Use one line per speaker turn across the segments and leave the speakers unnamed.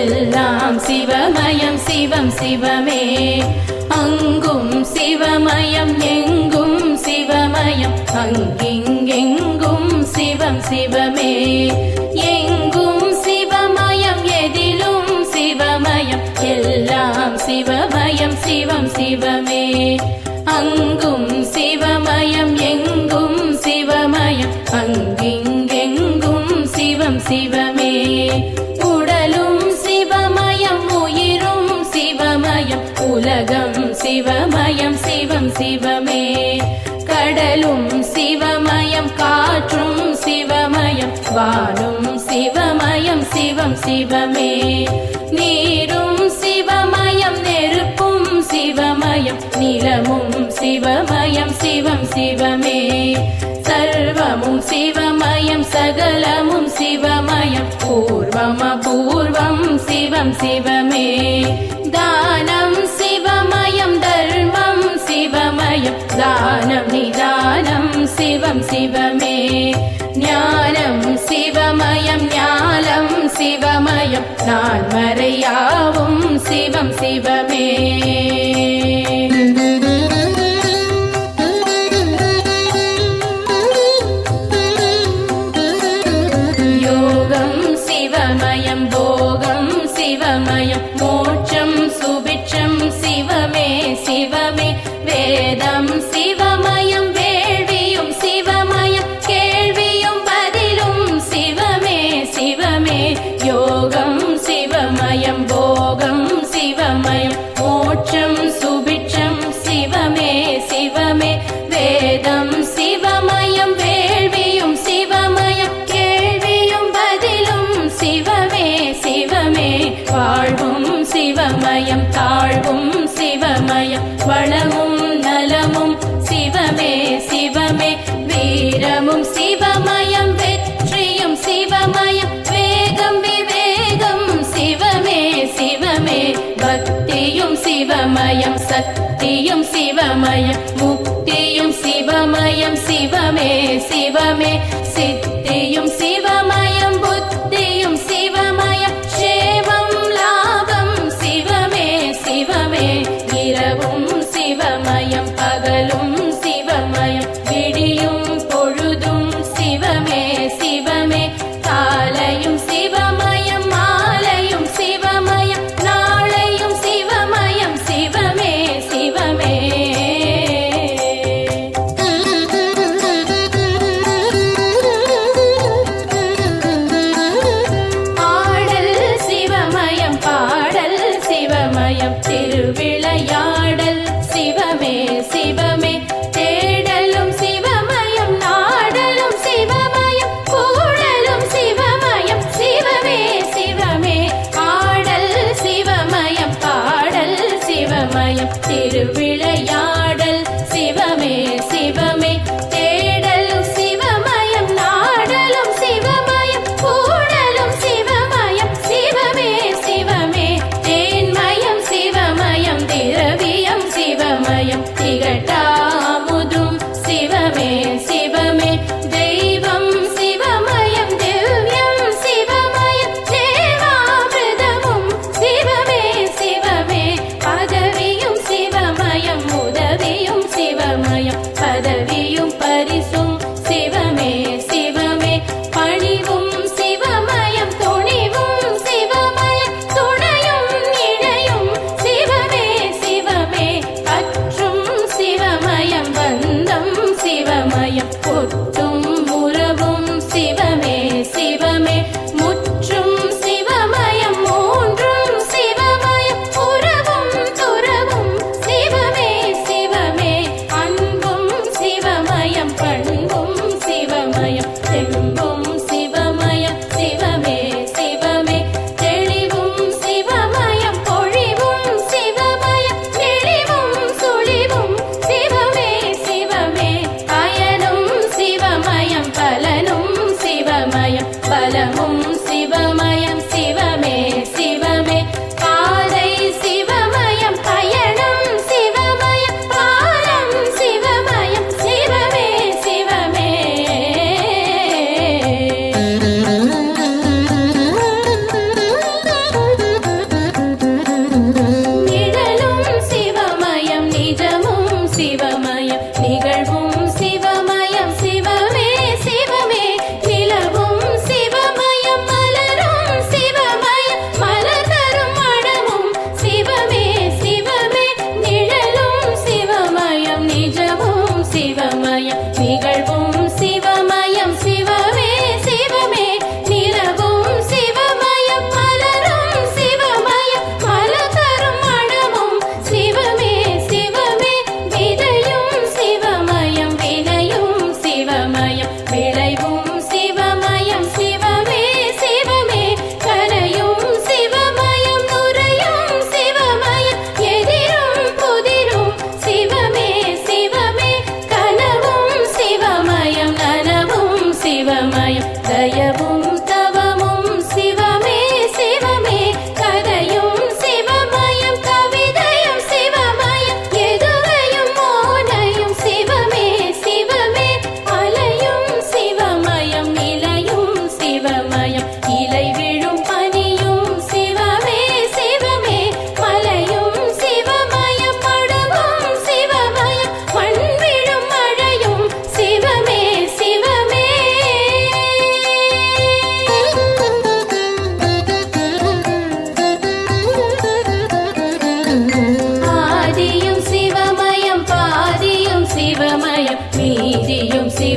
எல்லாம் சிவமயம் சிவம் சிவமே. அங்கும் சிவமயம் எங்கும் சிவமயம் அங்கிங்கெங்கும் சிவம் சிவமே. எங்கும் சிவமயம் எதிலும் சிவமயம் எல்லாம் சிவமயம் சிவம் சிவமே. அங்கும் சிவமயம் எங்கும் சிவமயம் அங்கிங்கெங்கும் சிவம் சிவமே. உடலும் சிவமயம் உயிரும் சிவமயம் உலகம் சிவமயம் சிவம் சிவமே. கடலும் சிவமயம் காற்றும் சிவமயம் வானும் சிவமயம் சிவம் சிவமே. நீரும் சிவமயம் நெருப்பும் சிவமயம் நிலமும் சிவமயம் சிவம் சிவமே. சர்வமும் சிவமயம் சகலமும் சிவமயம் பூர்வம் அபூர்வம் சிவம் சிவமே. தானம் சிவமயம் தர்மம் சிவமயம் தானம் நிதானம் சிவம் சிவமே. ஞானம் சிவமயம் ஞானம் சிவமயம் நான்மறையாவும் சிவம் சிவமே. யோகம் சிவமயம் போகம் சிவமயம் மோட்சம் சுபிட்சம் சிவமே சிவமே. வேதம் சிவமயம் வேள்வியும் சிவமயம் கேள்வியும் பதிலும் சிவமே சிவமே. யோகம் சிவமயம் போகம் சிவமயம் மோட்சம் சுபிட்சம் சிவமே சிவமே. வேதம் சிவமயம் வேள்வியும் சிவமயம் கேள்வியும் பதிலும் சிவமே சிவமே. வாழ்வும் சிவமயம் தாழ்வும் சிவமயம் வளமும் நலமும் சிவமே சிவமே. வீரமும் சிவமயம் வெற்றியும் சிவமயம் வேகம் விவேகம் சிவமே சிவமே. பக்தியும் சிவமயம் சக்தியும் சிவமயம் முக்தியும் சிவமயம் சிவமே சிவமே. சித்தியும் சிவமயம் புத்தியும் சிவமயம் சேவம் லாபம் சிவமே சிவமே. இரவும் சிவமயம் பகலும் சிவமயம் விடியும் பொழுதும் சிவமே சிவமே. காலையும் சிவமயம் மாலையும் சிவமயம் நாளையும் சிவமயம் சிவமே சிவமே. ஆடல் சிவமயம் பாடல் சிவமயம் திருவிளையாடல் சிவமே சிவமே. தேடலும் சிவமயம் நாடலும் சிவமயம் கூடலும் சிவமயம் சிவமே சிவமே. ஆடல் சிவமயம் பாடல் சிவமயம் திருவிளையாடல் சிவமே சிவமே. தேடலும் சிவமயம் நாடலும் சிவமயம் கூடலும் சிவமயம் சிவமே சிவமே. தேன்மயம் சிவமயம் திரவியம் சிவமயம் திகட்டாமுதும் சிவமே சிவமே. தெய்வம் சிவமயம் திவ்யம் சிவமயம் தேவாமிர்தமும் சிவமே சிவமே. பதவியும் சிவமயம்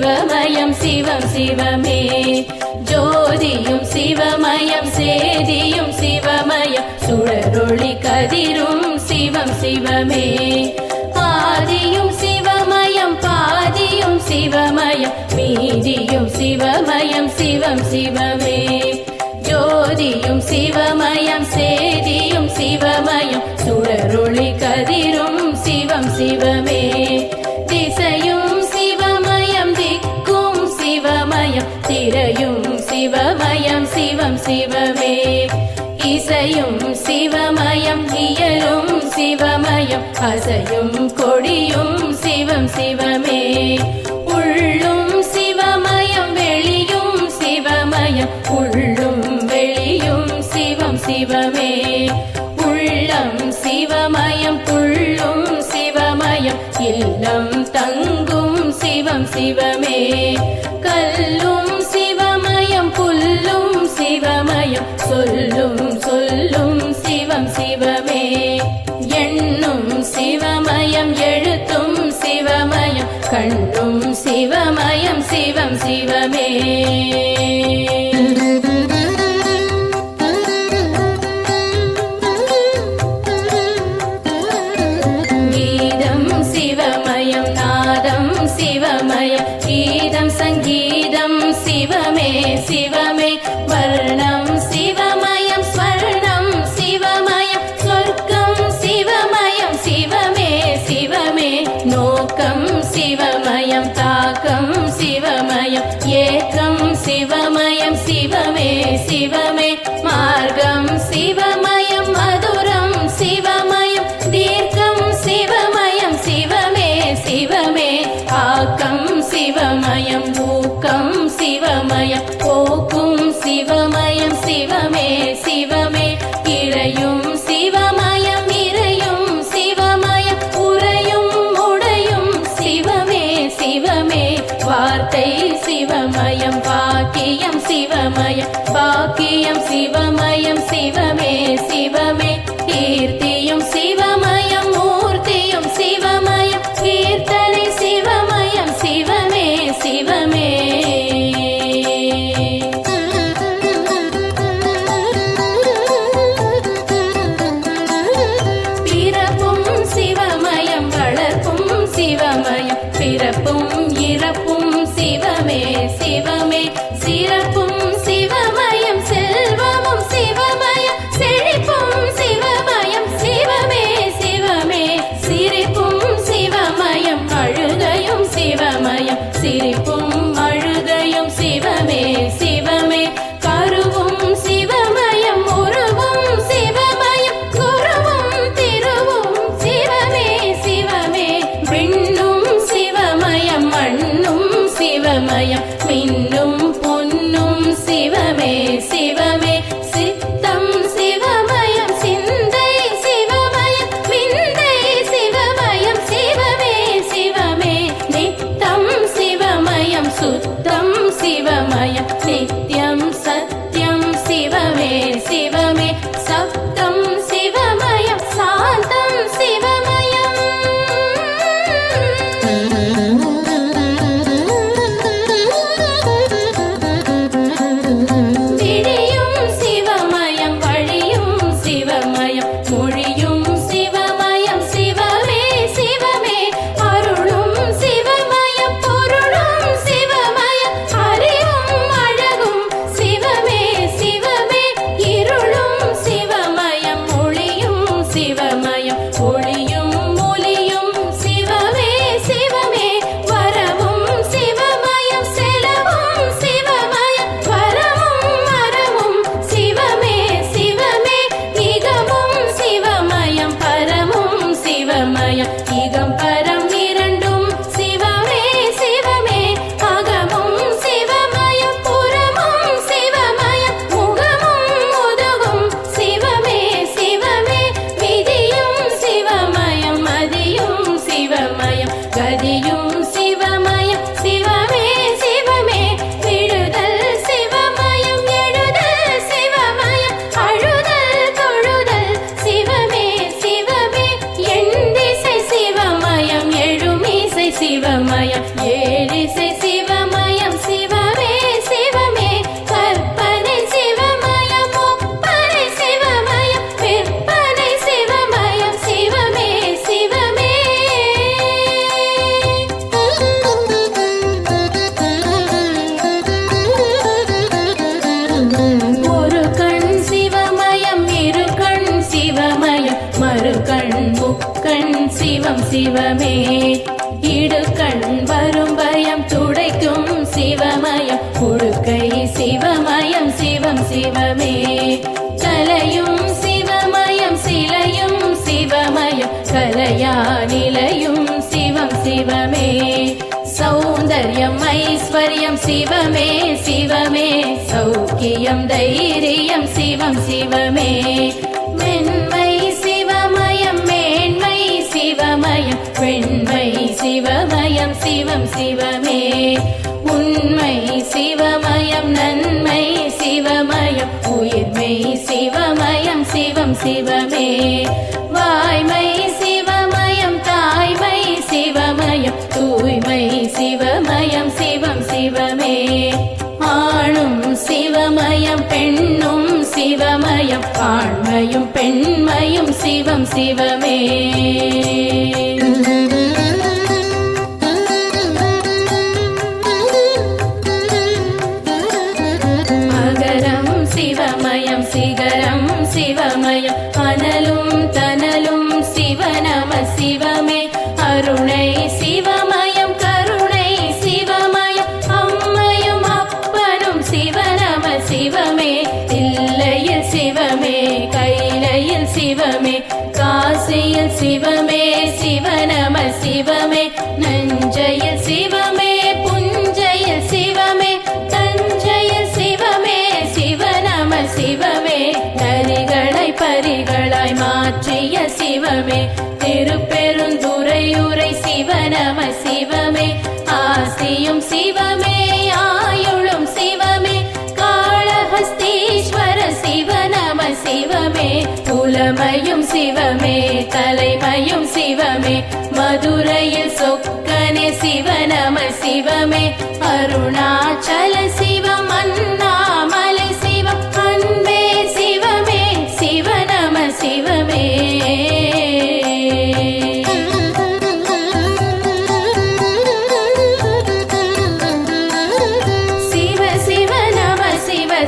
சிவமயம் சிவம் சிவமே ஜோதியும் சிவமயம் சேதியும் சிவமயம் சுடரொளி கதிரும் சிவம் சிவமே ஆதியும் சிவமயம் பாதியும் சிவமயம் மீதியும் சிவமயம் சிவம் சிவமே ஜோதியும் சிவமயம் சேதியும் சிவமயம் சுடரொளி கதிரும் சிவம் சிவமே திசையும் சிவமயம் திக்கும் சிவமயம் திரையும் சிவமயம் சிவம் சிவமே இசையும் சிவமயம் இயலும் சிவமயம் அசையும் கொடியும் சிவம் சிவமே உள்ளும் சிவமயம் வெளியும் சிவமயம் உள்ளும் வெளியும் சிவம் சிவமே உள்ளம் சிவமயம் புள்ளும் சிவமயம் இல்லம் தங்கும் சிவம் சிவமே கல்லும் சிவமயம் புல்லும் சிவமயம் சொல்லும் சொல்லும் சிவம் சிவமே எண்ணும் சிவமயம் எழுத்தும் சிவமயம் கண்ணும் சிவமயம் சிவம் சிவமே கீதம் சிவமயம் நாதம் சிவமயம் கீதம் சங்கீதம் சிவமே சிவமே வர்ணம் சிவமயம் ஸ்வர்ணம் சிவமயம் சொர்க்கம் சிவமயம் சிவமே சிவமே நோக்கம் சிவமயம் தாக்கம் சிவமயம் ஏக்கம் சிவமயம் சிவமே சிவமே மார்க்கம் சிவமயம் மதுரம் சிவமயம் தீர்க்கம் சிவமயம் சிவமே சிவமே ஆக்கம் சிவமயம் ஊக்கம் சிவமயம் போக்கும் சிவமயம் சிவமே சிவமே இறையும் சிவமயம் இறையும் சிவமயம் உறையும் உடையும் சிவமே சிவமே வார்த்தை சிவமயம் பாக்கியம் சிவமயம் பாக்கியம் சிவமயம் சிவமே சிவமே கீர்த்தியும் சிவமயம் மூர்த்தியும் சிவமயம் கீர்த்தனை சிவமயம் சிவமே சிவமே பிறப்பும் சிவமயம் வளர்ப்பும் சிவமயம் பிறப்பும் இறப்பும் சிவமே சிவமே சிறப்பும் சிவமயம் செல்வமும் சிவமயம் செழிப்பும் சிவமயம் முக்கண் சிவம் சிவமே இடுக்கண் வரும் பயம் துடைக்கும் சிவமயம் உடுக்கை சிவமயம் சிவம் சிவமே கலையும் சிவமயம் சிலையும் சிவமயம் கலையா நிலையும் சிவம் சிவமே சௌந்தர்யம் ஐஸ்வர்யம் சிவமே சிவமே சௌக்கியம் தைரியம் சிவம் சிவமே மென்மை சிவமயம் மேன்மை சிவமயம் வெண்மை சிவமயம் சிவம் சிவமே உண்மை சிவமயம் நன்மை சிவமயம் உயிர்மை சிவமயம் சிவம் சிவமே வாய்மை சிவமயம் தாய்மை சிவமயம் தூய்மை சிவமயம் சிவம் சிவமே ஆணும் சிவமயம் பெண்ணும் சிவமயம் ஆண்மையும் பெண்மையும் சிவம் சிவமே அகரம் சிவமயம் சிகரம் சிவமயம் அனலும் தனலும் சிவநம சிவமே அருணை சிவமயம் கருணை சிவமயம் அம்மையும் அப்பனும் சிவநம சிவமே தில்லையில் சிவமே கைலையில் சிவமே காசியில் சிவமே சிவநம சிவமே நஞ்சையில் சிவமே புஞ்சையில் சிவமே தஞ்சையில் சிவமே சிவநம சிவமே நரிகளை பரிகளாய் மாற்றிய சிவமே திருப்பெருந்துறையுரை சிவநம சிவமே ஆசியும் சிவமே ஆயுளும் சிவமே காளஹஸ்தீஸ்வர சிவநம சிவமே புலமையும் சிவமே தலைமையும் சிவமே மதுரையில் சொக்கனே சிவநம சிவமே அருணாச்சல சிவம் அண்ணாமலை சிவம் அன்பே சிவமே சிவநம சிவமே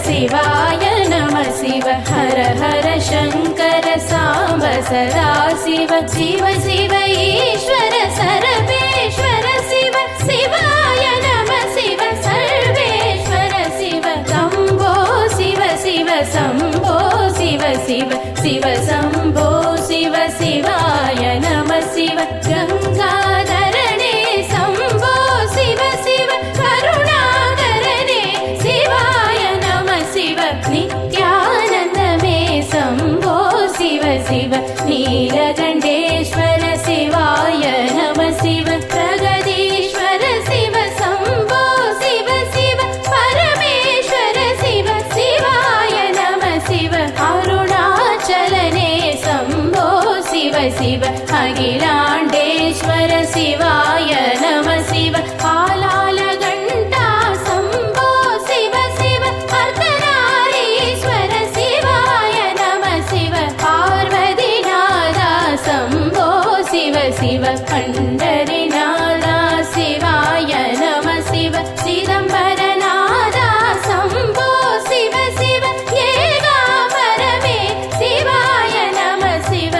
சிவாய நம சிவ ஹர ஹர சங்கர சாம்ப சதா சிவ சிவ சிவ ஈஸ்வர சரபேஸ்வர சிவ சிவாய நம சிவ சர்வேஸ்வர சிவ சம்போ சிவ சிவ சம்போ சிவ சிவ சிவ சம்போ சிவ சிவாய நம சிவ கங்காதரணே சம்போ சிவ சிவ கருணாகரனே சிவாய நம சிவ நித்யானந்தமே சம்போ சிவ சிவ நீலகண்டேஸ்வர சிவாய நம சிவ பிரகதீஸ்வர சிவ சம்போ சிவ சிவ பரமேஸ்வர சிவ சிவாய நம சிவ அருணாச்சலனே சம்போ சிவ சிவ அகிலாண்டேஸ்வர சிவாய நம சிவ ஆலாலகண்டா சம்போ சிவ சிவ அர்த்தநாரீஸ்வர சிவாய நம சிவ பார்வதிநாதா சம்போ சிவ சிவ பண்டரிநாதா சிவாய நம சிவ சிதம்பரநாதா சம்போ சிவ சிவ ஏகாம்பரமே சிவாய நம சிவ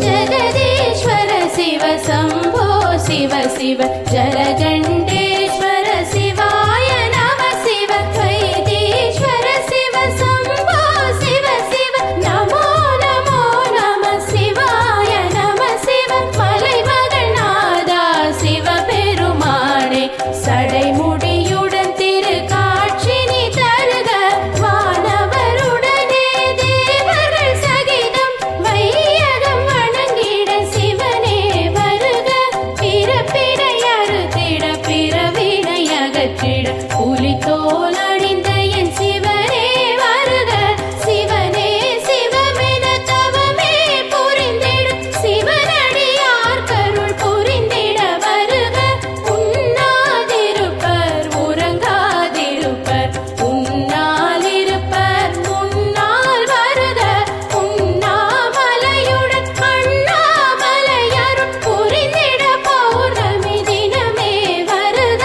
ஜகதீஸ்வர சிவ சம்போ சிவ சிவ ஜலகண்டேஸ்வர சிவாய நம சிவ வைத்தீஸ்வர சிவ சம்போ சிவ சிவ நமோ நமோ நம சிவாய நம சிவ மலைமகள்நாதா சிவ பெருமானே சடைமுடியுடன் திரு காட்சி நீ தருக வானவருடனே தேவர்கள் சகிதம் வையகம் வணங்கிட சிவனே வருக பிறப்பிடை அறுத்திட பிறவினை அகற்றிட புலித்தோல் அணிந்த என் சிவனே வருக சிவனே சிவமென தவமே புரிந்திடும் சிவனடியார் கருள் புரிந்திட வருக உண்ணாதிருப்பர் உறங்காதிருப்பர் உன்னால் இருப்பர் முன்னால் வருக உண்ணாமலையுடன் அண்ணாமலையருள் புரிந்திட பௌர்ணமி தினமே வருக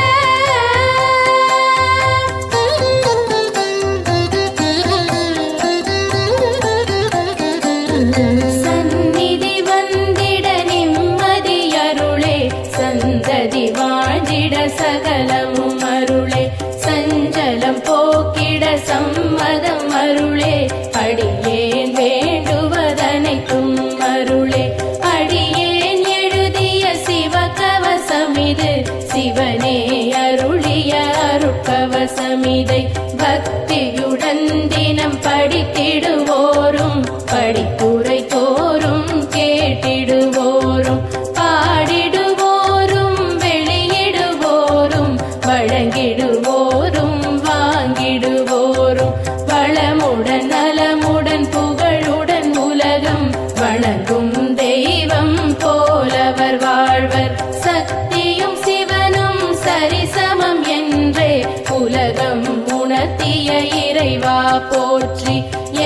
சகலமும் அருளே சஞ்சலம் போக்கிட சம்மதம் அருளே அடியேன் வேண்டுவதனைத்தும் அருளே அடியேன் எழுதிய சிவகவசமிது சிவனே அருளிய அருட்கவசமிதை பக்தியுடன் தினம் படித்திடுவோரும் படிப்புரை தோறும் கேட்டிடுவோரும் பாடிடுவோரும் வெளியிடுவோரும் வழங்கிடுவோரும் வாங்கிடுவோரும் வளமுடன் நலமுடன் புகழுடன் உலகம் வணங்கும் தெய்வம் போலவர் வாழ்வர் சக்தியும் சிவனும் சரிசமம் என்றே உலகம் உணர்த்திய இறைவா போற்றி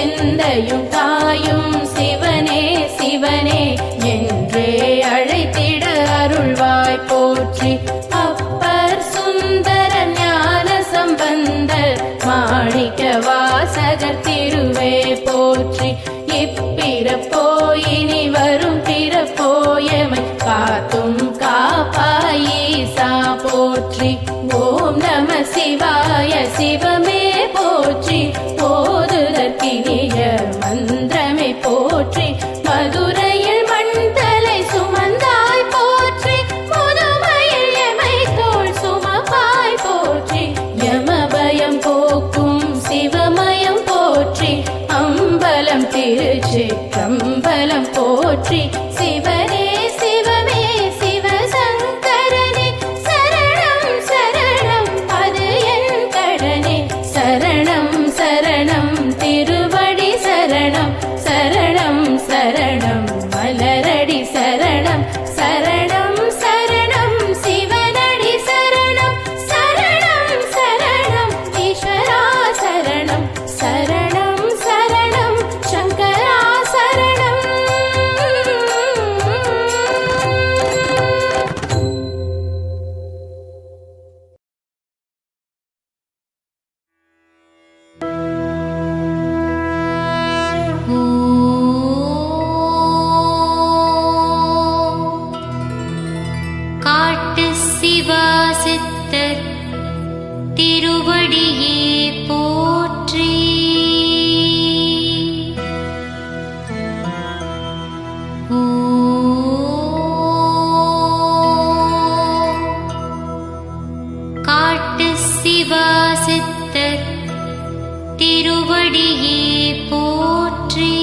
எந்தையும் தாயும் சிவனே சிவனே என்றே அழைத்திட அருள்வாய் போற்றி அப்பர் சுந்தர ஞான சம்பந்தர் மாணிக்க வாசகர் திருவே போற்றி இப்பிறப்போ இனி வரும் பிறப்போயமை காத்தும் காப்பாயீசா போற்றி ஓம் நம சிவாய சிவமே போற்றி போதுதற்கினிய மந்திரமே போற்றி மதுரையில் மண்தலை சுமந்தாய் போற்றி முதுமையில் எமை தோள் சுமப்பாய் போற்றி யமபயம் போக்கும் சிவமயம் போற்றி அம்பலம் திருச்சிற்றம்பலம் போற்றி சிவனே சிவமே சிவசங்கரனே சரணம் சரணம் அது என் கடனே சரணம் சரணம் திருவடி சரணம் சரணம் சரணம் மலரடி சரணம் சரணம் சரணம் சிவனடி சரணம் சரணம் சரணம் ஈஸ்வரா சரணம் சரணம் சரணம் சங்கரா சரணம்.
காட்டு சிவாசித்தர் திருவடியே போற்றி காட்டு சிவாசித்தர் திருவடியே போற்றி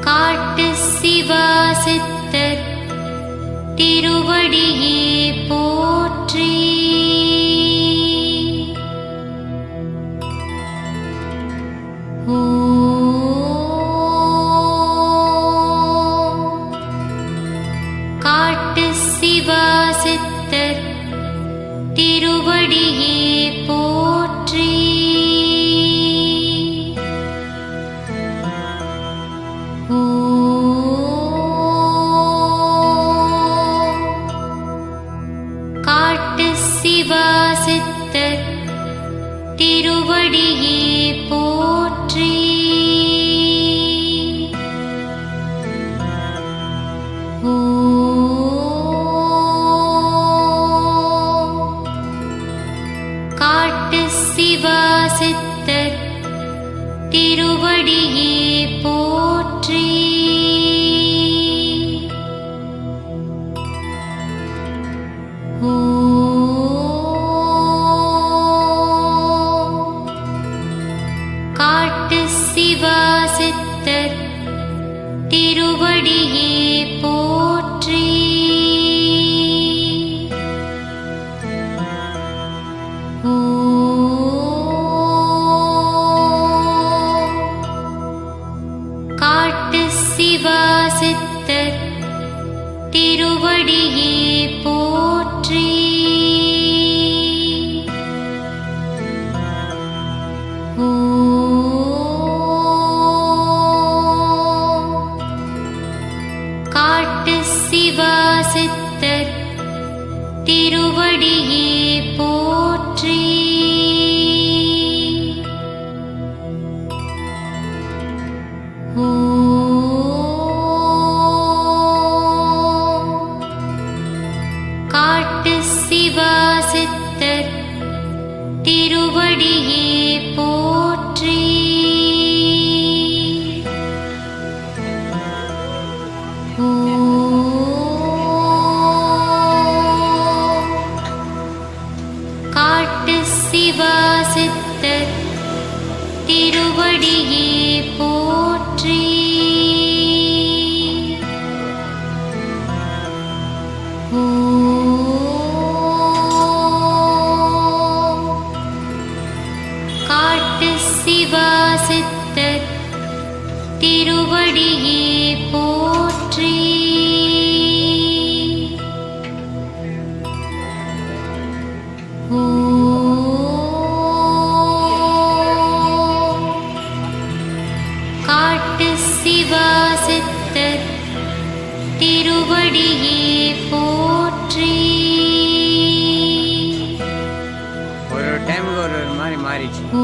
காட்டு சிவாசித்தர் திருவடியே போற்றி காட்டு சிவாசித்தர் திருவடியே போற்றி காட்டு சிவாசித்தர் திருவடியே போற்றி காட்டு சிவாசித்தர் திருவடியே போற்றி காட்டு சிவாசித்தர் திருவடியே போற்றி காட்டு சிவாசித்தர் திருவடியே போற்றி காட்டு சிவாசித்தர் திருவடியே போற்றி காட்டு சிவா சித்தர் திருவடியே போற்றி. காட்டு சிவா சித்தர் திருவடியே போற்றி. காட்டு சிவா சித்தர் திருவடியே போற்றி. காட்டு சிவா சித்தர் திருவடியே போற்றி.
ஒரு டைமுக்கு ஒரு மாதிரி மாறிடுச்சு.
ஓ